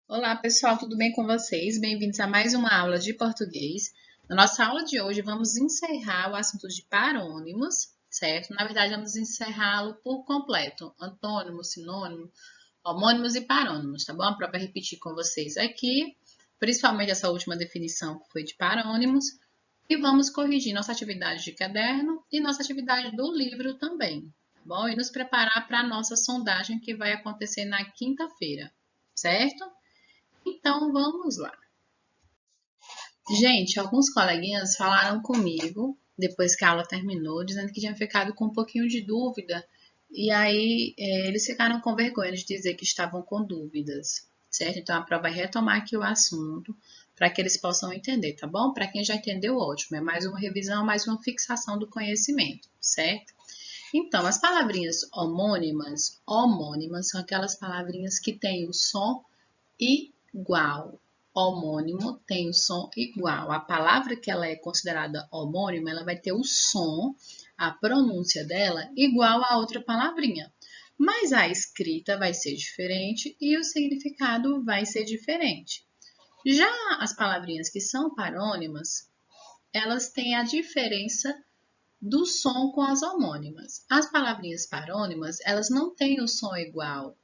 Olá, pessoal, tudo bem com vocês? Bem-vindos a mais uma aula de português. Na nossa aula de hoje, vamos encerrar o assunto de parônimos, certo? Na verdade, vamos encerrá-lo por completo: antônimos, sinônimos, homônimos e parônimos, tá bom? Para repetir com vocês aqui, principalmente essa última definição que foi de parônimos, e vamos corrigir nossa atividade de caderno e nossa atividade do livro também, tá bom? E nos preparar para a nossa sondagem que vai acontecer na quinta-feira, certo? Então, vamos lá. Gente, alguns coleguinhas falaram comigo, depois que a aula terminou, dizendo que tinham ficado com um pouquinho de dúvida, e aí eles ficaram com vergonha de dizer que estavam com dúvidas, certo? Então, a prova vai retomar aqui o assunto, para que eles possam entender, tá bom? Para quem já entendeu, ótimo. É mais uma revisão, mais uma fixação do conhecimento, certo? Então, as palavrinhas homônimas são aquelas palavrinhas que têm o som igual. Homônimo tem o som igual. A palavra que ela é considerada homônima, ela vai ter o som, a pronúncia dela, igual a outra palavrinha. Mas a escrita vai ser diferente e o significado vai ser diferente. Já as palavrinhas que são parônimas, elas têm a diferença do som com as homônimas. As palavrinhas parônimas, elas não têm o som igual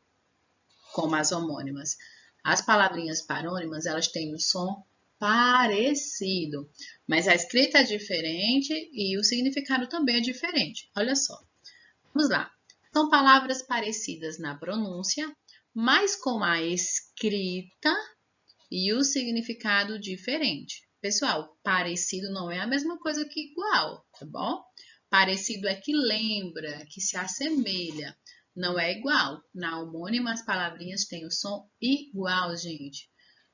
como as homônimas. As palavrinhas parônimas, elas têm o som parecido, mas a escrita é diferente e o significado também é diferente. Olha só, vamos lá. São palavras parecidas na pronúncia, mas com a escrita e o significado diferente. Pessoal, parecido não é a mesma coisa que igual, tá bom? Parecido é que lembra, que se assemelha. Não é igual. Na homônima, as palavrinhas têm o som igual, gente.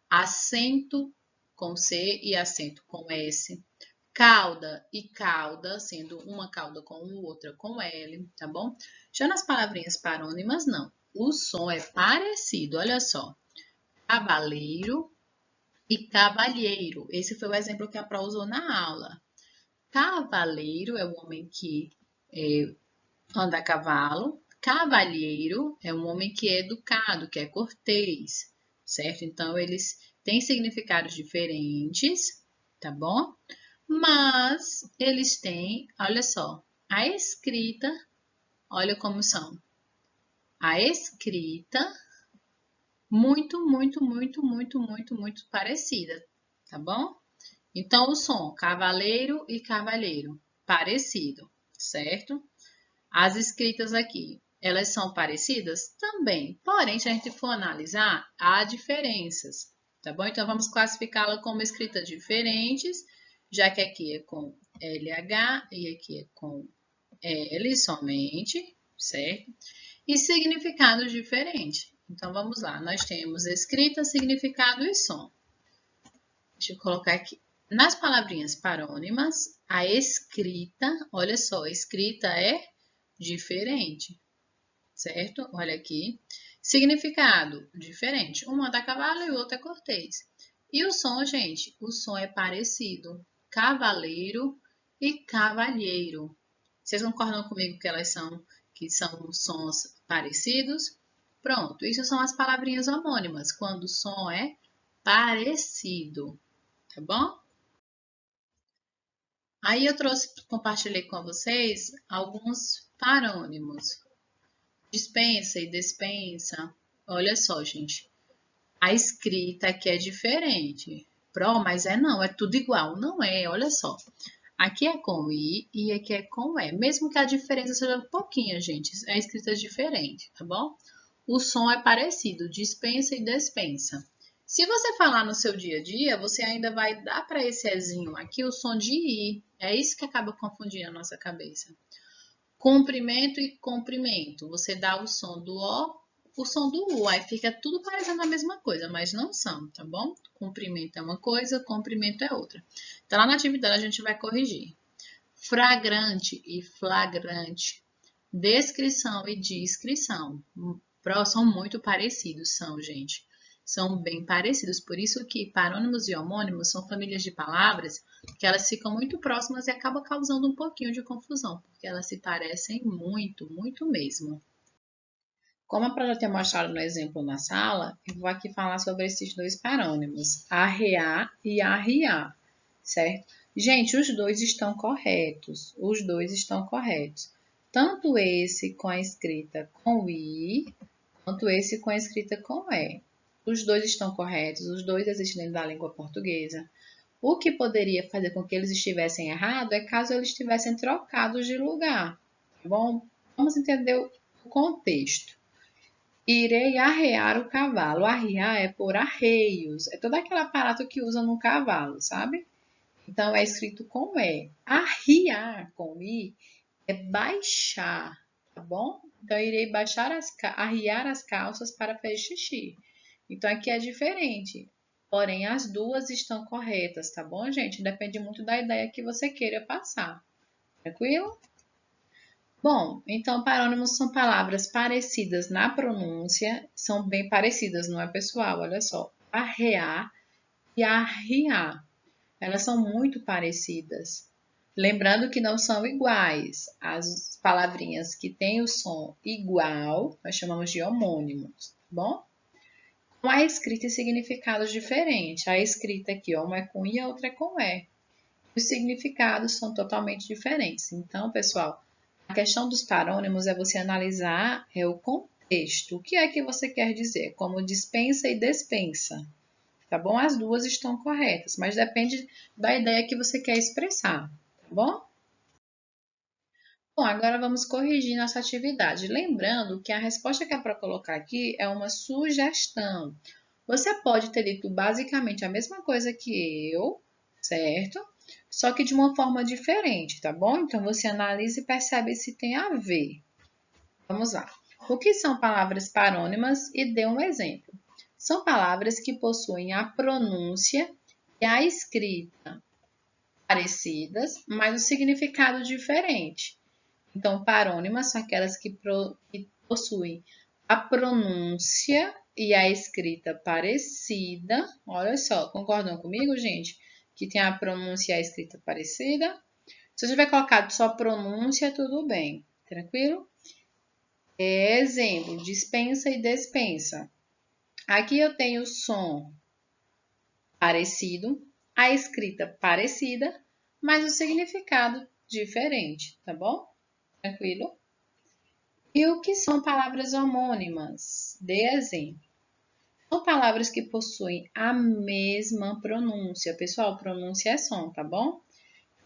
Acento com C e acento com S. Cauda e cauda, sendo uma cauda com U, outra com L, tá bom? Já nas palavrinhas parônimas, não. O som é parecido, olha só. Cavaleiro e cavalheiro. Esse foi o exemplo que a Pro usou na aula. Cavaleiro é o homem que anda a cavalo. Cavalheiro é um homem que é educado, que é cortês, certo? Então, eles têm significados diferentes, tá bom? Mas eles têm, olha só, a escrita, olha como são. A escrita, muito parecida, tá bom? Então, o som cavaleiro e cavalheiro, parecido, certo? As escritas aqui, elas são parecidas? Também. Porém, se a gente for analisar, há diferenças, tá bom? Então, vamos classificá-la como escritas diferentes, já que aqui é com LH e aqui é com L somente, certo? E significados diferentes. Então, vamos lá. Nós temos escrita, significado e som. Deixa eu colocar aqui. Nas palavrinhas parônimas, a escrita, olha só, a escrita é diferente, certo? Olha aqui. Significado, diferente. Uma é cavalo e o outro é cortês. E o som, gente, o som é parecido. Cavaleiro e cavalheiro. Vocês concordam comigo que são sons parecidos? Pronto, isso são as palavrinhas homônimas, quando o som é parecido, tá bom? Aí eu compartilhei com vocês alguns parônimos. Dispensa e despensa. Olha só, gente. A escrita aqui é diferente. Mas não, é tudo igual. Não é, olha só. Aqui é com I e aqui é com E. Mesmo que a diferença seja pouquinha, gente. A escrita é diferente, tá bom? O som é parecido, dispensa e despensa. Se você falar no seu dia a dia, você ainda vai dar para esse Ezinho aqui o som de I. É isso que acaba confundindo a nossa cabeça. Comprimento e comprimento. Você dá o som do O som do U. Aí fica tudo parecendo a mesma coisa, mas não são, tá bom? Comprimento é uma coisa, comprimento é outra. Então, lá na atividade a gente vai corrigir. Fragrante e flagrante. Descrição e descrição. São muito parecidos, são, gente. São bem parecidos. Por isso que parônimos e homônimos são famílias de palavras que elas ficam muito próximas e acabam causando um pouquinho de confusão, porque elas se parecem muito mesmo. Como a Pró já tinha mostrado no exemplo na sala, eu vou aqui falar sobre esses dois parônimos, arrear e arriar, certo? Gente, os dois estão corretos, Tanto esse com a escrita com I, quanto esse com a escrita com E. Os dois estão corretos, os dois existem dentro da língua portuguesa. O que poderia fazer com que eles estivessem errados é caso eles tivessem trocados de lugar, tá bom? Vamos entender o contexto. Irei arrear o cavalo. Arrear é por arreios. É todo aquele aparato que usa no cavalo, sabe? Então, é escrito com E. Arriar com I é baixar, tá bom? Então, irei arriar as calças para fazer xixi. Então, aqui é diferente. Porém, as duas estão corretas, tá bom, gente? Depende muito da ideia que você queira passar. Tranquilo? Bom, então parônimos são palavras parecidas na pronúncia, são bem parecidas, não é, pessoal? Olha só, arrear e arriar, elas são muito parecidas. Lembrando que não são iguais. As palavrinhas que têm o som igual, nós chamamos de homônimos, tá bom? Com a escrita e significados diferentes. A escrita aqui, ó, uma é com I e a outra é com E. Os significados são totalmente diferentes. Então, pessoal, a questão dos parônimos é você analisar o contexto. O que é que você quer dizer? Como dispensa e despensa. Tá bom? As duas estão corretas, mas depende da ideia que você quer expressar. Tá bom? Bom, agora vamos corrigir nossa atividade. Lembrando que a resposta que é para colocar aqui é uma sugestão. Você pode ter dito basicamente a mesma coisa que eu, certo? Só que de uma forma diferente, tá bom? Então, você analisa e percebe se tem a ver. Vamos lá. O que são palavras parônimas? E dê um exemplo. São palavras que possuem a pronúncia e a escrita parecidas, mas o significado diferente. Então, parônimas são aquelas que possuem a pronúncia e a escrita parecida. Olha só, concordam comigo, gente? Que tem a pronúncia e a escrita parecida. Se você tiver colocado só pronúncia, tudo bem. Tranquilo? Exemplo, dispensa e despensa. Aqui eu tenho o som parecido, a escrita parecida, mas o significado diferente, tá bom? Tranquilo? E o que são palavras homônimas? Dê exemplo. São palavras que possuem a mesma pronúncia. Pessoal, pronúncia é som, tá bom?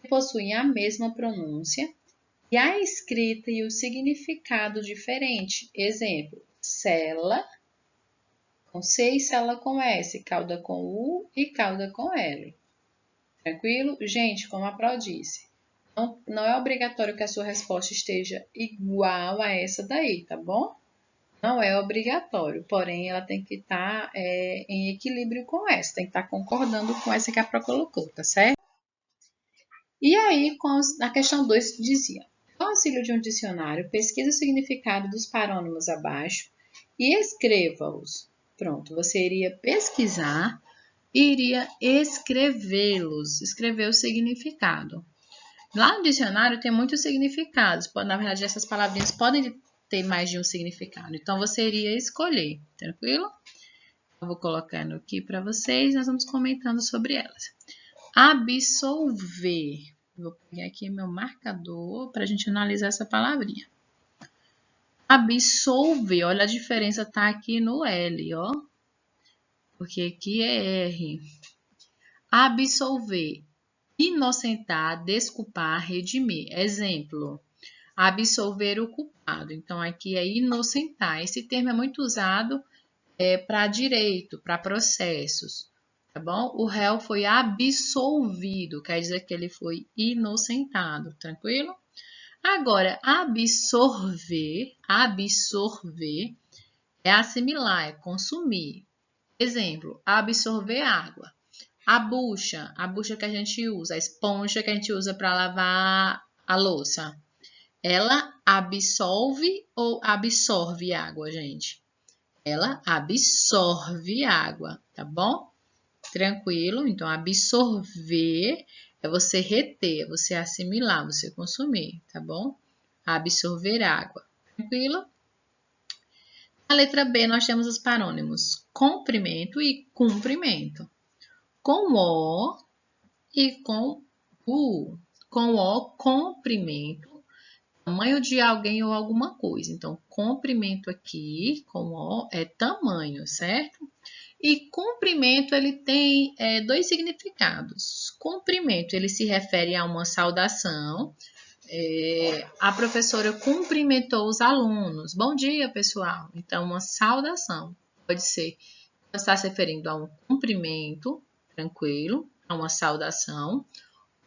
Possuem a mesma pronúncia e a escrita e o significado diferente. Exemplo, cela com C e cela com S, cauda com U e cauda com L. Tranquilo? Gente, como a Pró disse, não é obrigatório que a sua resposta esteja igual a essa daí, tá bom? Não é obrigatório, porém ela tem que estar em equilíbrio com essa, tem que estar concordando com essa que a Pró colocou, tá certo? E aí, na questão 2, dizia, com auxílio de um dicionário, pesquise o significado dos parônimos abaixo e escreva-os. Pronto, você iria pesquisar e iria escrevê-los, escrever o significado. Lá no dicionário tem muitos significados. Na verdade, essas palavrinhas podem ter mais de um significado. Então, você iria escolher, tranquilo? Eu vou colocando aqui para vocês, nós vamos comentando sobre elas. Absolver. Vou pegar aqui meu marcador para a gente analisar essa palavrinha. Absolver, olha a diferença, tá aqui no L, ó. Porque aqui é R. Absolver. Inocentar, desculpar, redimir. Exemplo, absolver o culpado. Então, aqui é inocentar. Esse termo é muito usado para direito, para processos, tá bom? O réu foi absolvido, quer dizer que ele foi inocentado, tranquilo? Agora, absorver é assimilar, é consumir. Exemplo, absorver água. A bucha que a gente usa, a esponja que a gente usa para lavar a louça, ela absolve ou absorve água, gente? Ela absorve água, tá bom? Tranquilo? Então, absorver é você reter, é você assimilar, você consumir, tá bom? Absorver água. Tranquilo? Na letra B, nós temos os parônimos comprimento e cumprimento. Com O e com U. Com O, comprimento, tamanho de alguém ou alguma coisa. Então, comprimento aqui, com O, é tamanho, certo? E cumprimento, ele tem dois significados. Cumprimento, ele se refere a uma saudação. A professora cumprimentou os alunos. Bom dia, pessoal. Então, uma saudação. Pode ser, está se referindo a um cumprimento, tranquilo, a uma saudação.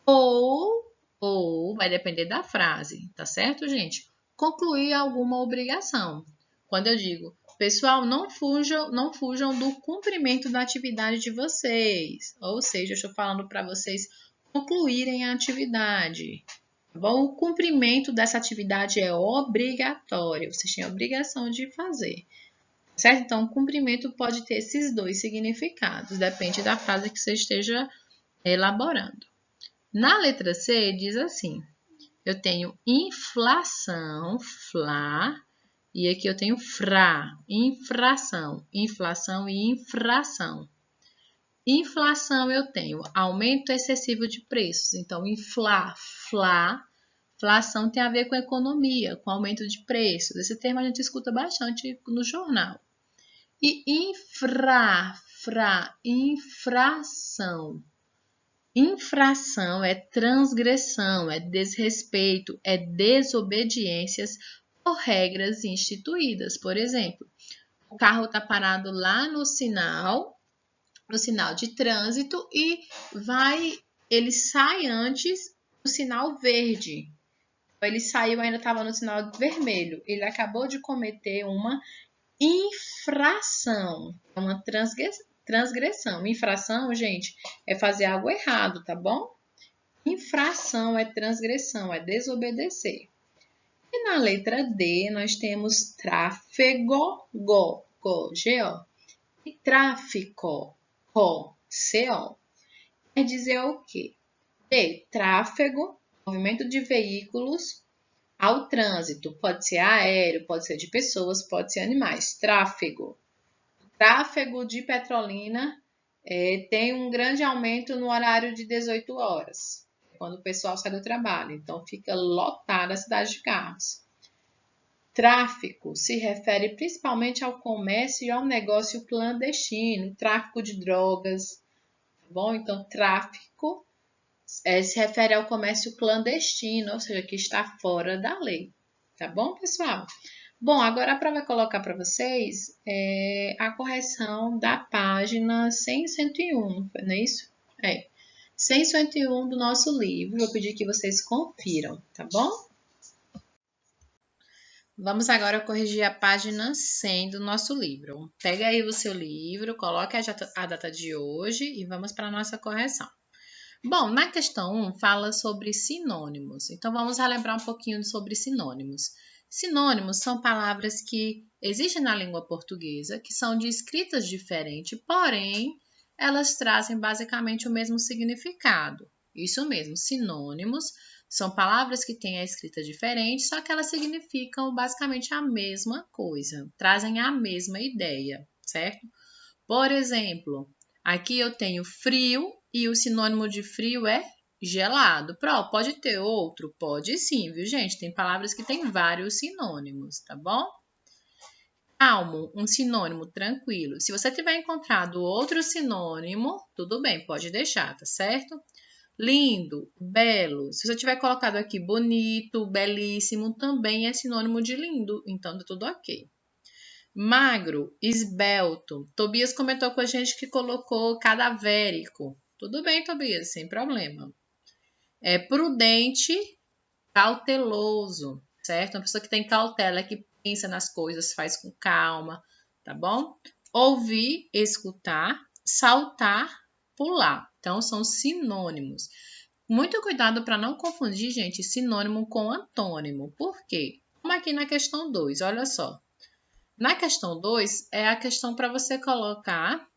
Ou vai depender da frase, tá certo, gente? Concluir alguma obrigação. Quando eu digo, pessoal, não fujam do cumprimento da atividade de vocês. Ou seja, eu estou falando para vocês concluírem a atividade. Tá bom? O cumprimento dessa atividade é obrigatório. Vocês têm a obrigação de fazer. Certo? Então, o cumprimento pode ter esses dois significados. Depende da frase que você esteja elaborando. Na letra C, diz assim, eu tenho inflação, fla, e aqui eu tenho fra, infração, inflação e infração. Inflação eu tenho aumento excessivo de preços, então inflação tem a ver com economia, com aumento de preços. Esse termo a gente escuta bastante no jornal. E infração. Infração é transgressão, é desrespeito, é desobediências por regras instituídas. Por exemplo, o carro está parado lá no sinal de trânsito e ele sai antes do sinal verde. Ele saiu, ainda estava no sinal vermelho. Ele acabou de cometer uma infração, uma transgressão. Infração, gente, é fazer algo errado, tá bom? Infração é transgressão, é desobedecer. E na letra D, nós temos tráfego, G-O, e tráfico, C-O. Quer dizer o quê? D, tráfego, movimento de veículos ao trânsito. Pode ser aéreo, pode ser de pessoas, pode ser animais. Tráfego. Tráfego de Petrolina tem um grande aumento no horário de 18 horas, quando o pessoal sai do trabalho. Então, fica lotada a cidade de carros. Tráfico se refere principalmente ao comércio e ao negócio clandestino, tráfico de drogas, tá bom? Então, tráfico se refere ao comércio clandestino, ou seja, que está fora da lei, tá bom, pessoal? Bom, agora a prova vai colocar para vocês a correção da página 100 e 101, não é isso? 100 e 101 do nosso livro, vou pedir que vocês confiram, tá bom? Vamos agora corrigir a página 100 do nosso livro. Pega aí o seu livro, coloque a data de hoje e vamos para a nossa correção. Bom, na questão 1 fala sobre sinônimos. Então, vamos relembrar um pouquinho sobre sinônimos. Sinônimos são palavras que existem na língua portuguesa, que são de escritas diferentes, porém, elas trazem basicamente o mesmo significado. Isso mesmo, sinônimos são palavras que têm a escrita diferente, só que elas significam basicamente a mesma coisa, trazem a mesma ideia, certo? Por exemplo, aqui eu tenho frio e o sinônimo de frio é gelado. Pode ter outro? Pode sim, viu, gente? Tem palavras que têm vários sinônimos, tá bom? Calmo, um sinônimo tranquilo. Se você tiver encontrado outro sinônimo, tudo bem, pode deixar, tá certo? Lindo, belo. Se você tiver colocado aqui bonito, belíssimo, também é sinônimo de lindo, então tá tudo ok. Magro, esbelto. Tobias comentou com a gente que colocou cadavérico. Tudo bem, Tobias, sem problema. Prudente, cauteloso, certo? Uma pessoa que tem cautela, que pensa nas coisas, faz com calma, tá bom? Ouvir, escutar, saltar, pular. Então, são sinônimos. Muito cuidado para não confundir, gente, sinônimo com antônimo. Por quê? Como aqui na questão 2, olha só. Na questão 2, é a questão para você colocar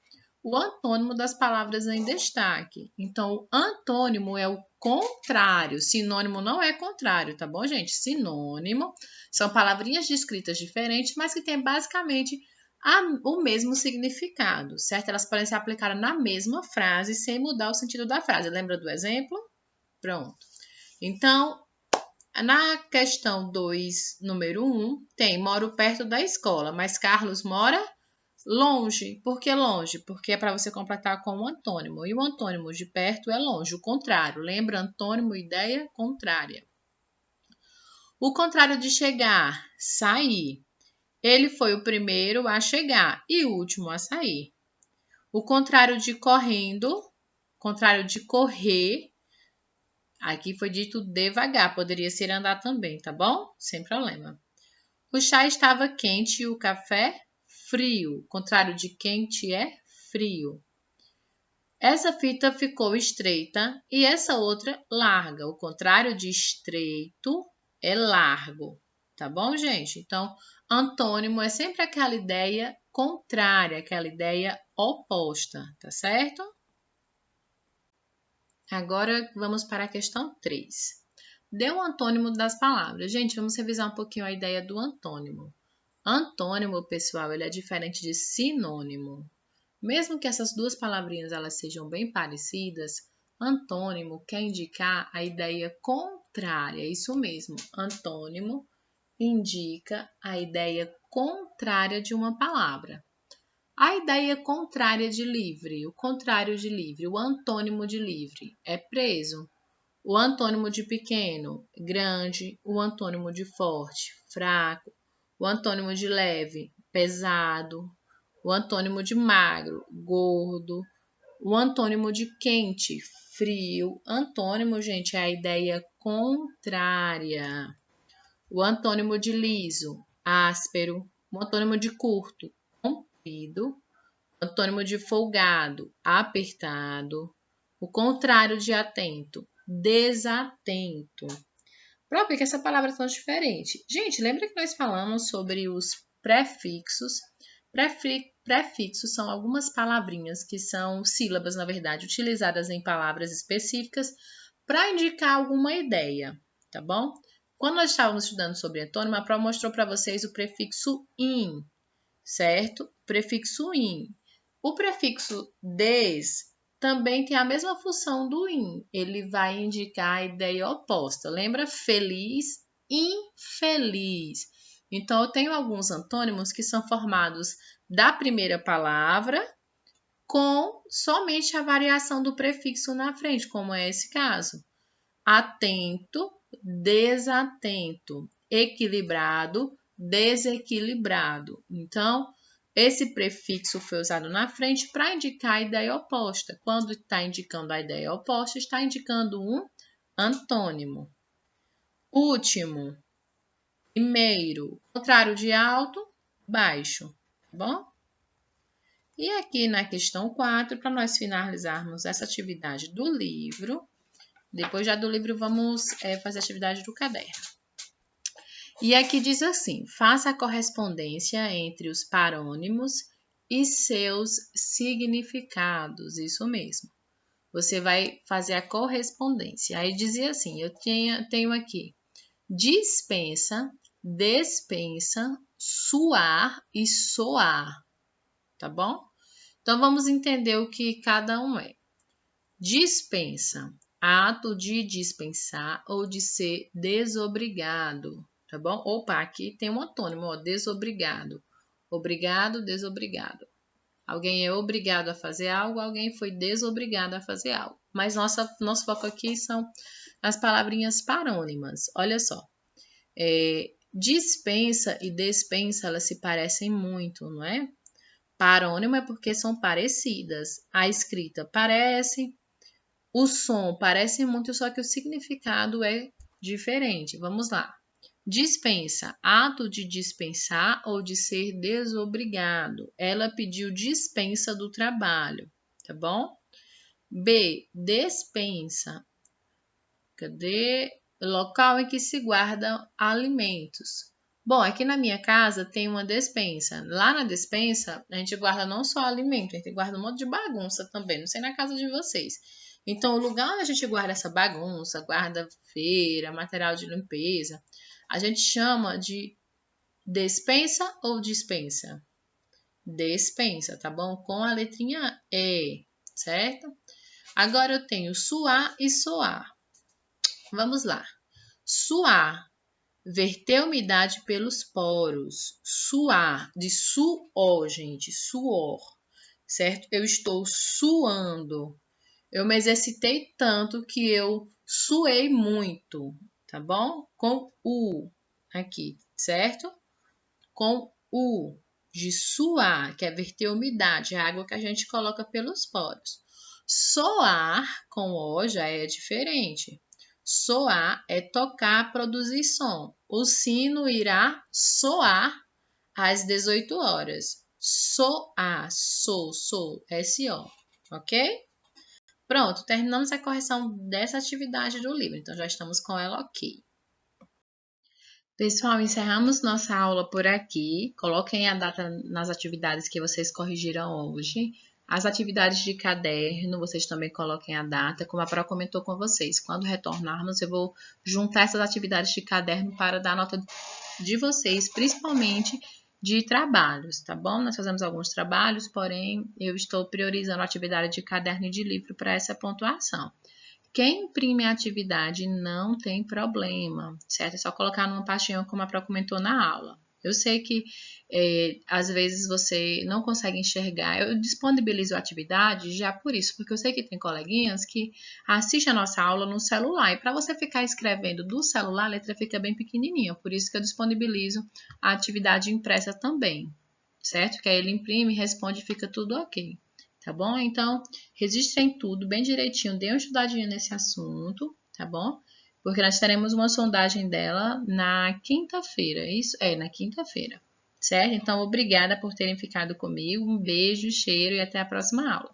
o antônimo das palavras em destaque. Então, o antônimo é o contrário. Sinônimo não é contrário, tá bom, gente? Sinônimo são palavrinhas descritas diferentes, mas que têm basicamente o mesmo significado, certo? Elas podem ser aplicadas na mesma frase sem mudar o sentido da frase. Lembra do exemplo? Pronto. Então, na questão 2, número 1, tem moro perto da escola, mas Carlos mora longe. Por que longe? Porque é para você completar com o antônimo. E o antônimo de perto é longe, o contrário. Lembra? Antônimo, ideia contrária. O contrário de chegar, sair. Ele foi o primeiro a chegar e o último a sair. O contrário de correndo, contrário de correr. Aqui foi dito devagar, poderia ser andar também, tá bom? Sem problema. O chá estava quente e o café frio. O contrário de quente é frio. Essa fita ficou estreita e essa outra larga. O contrário de estreito é largo. Tá bom, gente? Então, antônimo é sempre aquela ideia contrária, aquela ideia oposta, tá certo? Agora, vamos para a questão 3. Dê um antônimo das palavras. Gente, vamos revisar um pouquinho a ideia do antônimo. Antônimo, pessoal, ele é diferente de sinônimo. Mesmo que essas duas palavrinhas elas sejam bem parecidas, antônimo quer indicar a ideia contrária. Isso mesmo, antônimo indica a ideia contrária de uma palavra. A ideia contrária de livre, o contrário de livre, o antônimo de livre é preso. O antônimo de pequeno, grande. O antônimo de forte, fraco. O antônimo de leve, pesado. O antônimo de magro, gordo. O antônimo de quente, frio. Antônimo, gente, é a ideia contrária. O antônimo de liso, áspero. O antônimo de curto, comprido. O antônimo de folgado, apertado. O contrário de atento, desatento. Por que essa palavra é tão diferente? Gente, lembra que nós falamos sobre os prefixos? Prefixos são algumas palavrinhas que são sílabas, na verdade, utilizadas em palavras específicas para indicar alguma ideia, tá bom? Quando nós estávamos estudando sobre antônimo, a prova mostrou para vocês o prefixo in, certo? Prefixo in. O prefixo des também tem a mesma função do in. Ele vai indicar a ideia oposta. Lembra? Feliz, infeliz. Então, eu tenho alguns antônimos que são formados da primeira palavra com somente a variação do prefixo na frente, como é esse caso. Atento, desatento. Equilibrado, desequilibrado. Então, esse prefixo foi usado na frente para indicar a ideia oposta. Quando está indicando a ideia oposta, está indicando um antônimo. Último, primeiro, contrário de alto, baixo, tá bom? E aqui na questão 4, para nós finalizarmos essa atividade do livro, depois já do livro vamos fazer a atividade do caderno. E aqui diz assim, faça a correspondência entre os parônimos e seus significados, isso mesmo. Você vai fazer a correspondência. Aí dizia assim, eu tenho aqui, dispensa, despensa, suar e soar, tá bom? Então, vamos entender o que cada um é. Dispensa, ato de dispensar ou de ser desobrigado, tá bom? Opa, aqui tem um antônimo, ó, desobrigado. Obrigado, desobrigado. Alguém é obrigado a fazer algo, alguém foi desobrigado a fazer algo. Mas nosso foco aqui são as palavrinhas parônimas. Olha só, dispensa e despensa, elas se parecem muito, não é? Parônimo é porque são parecidas. A escrita parece, o som parece muito, só que o significado é diferente. Vamos lá. Dispensa, ato de dispensar ou de ser desobrigado. Ela pediu dispensa do trabalho, tá bom? B, despensa. Cadê? Local em que se guardam alimentos. Bom, aqui na minha casa tem uma despensa. Lá na despensa, a gente guarda não só alimento, a gente guarda um monte de bagunça também. Não sei na casa de vocês. Então, o lugar onde a gente guarda essa bagunça, guarda feira, material de limpeza, a gente chama de despensa ou dispensa? Despensa, tá bom? Com a letrinha E, certo? Agora eu tenho suar e soar. Vamos lá. Suar, verter umidade pelos poros. Suar, de suor, gente, suor, certo? Eu estou suando. Eu me exercitei tanto que eu suei muito, tá bom? Com U aqui, certo? Com U, de suar, que é verter umidade, a água que a gente coloca pelos poros. Soar, com O, já é diferente. Soar é tocar, produzir som. O sino irá soar às 18 horas. Soar, sou, S-O, ok? Pronto, terminamos a correção dessa atividade do livro, então já estamos com ela ok. Pessoal, encerramos nossa aula por aqui. Coloquem a data nas atividades que vocês corrigiram hoje. As atividades de caderno, vocês também coloquem a data, como a Pro comentou com vocês. Quando retornarmos, eu vou juntar essas atividades de caderno para dar nota de vocês, principalmente de trabalhos, tá bom? Nós fazemos alguns trabalhos, porém, eu estou priorizando a atividade de caderno e de livro para essa pontuação. Quem imprime a atividade não tem problema, certo? É só colocar numa pastinha como a Pro comentou na aula. Eu sei que às vezes você não consegue enxergar. Eu disponibilizo a atividade já por isso, porque eu sei que tem coleguinhas que assistem a nossa aula no celular. E para você ficar escrevendo do celular, a letra fica bem pequenininha. Por isso que eu disponibilizo a atividade impressa também, certo? Que aí ele imprime, responde e fica tudo ok. Tá bom? Então, registrem tudo bem direitinho, dê uma estudadinha nesse assunto, tá bom? Porque nós teremos uma sondagem dela na quinta-feira, isso? Na quinta-feira, certo? Então, obrigada por terem ficado comigo, um beijo, cheiro e até a próxima aula.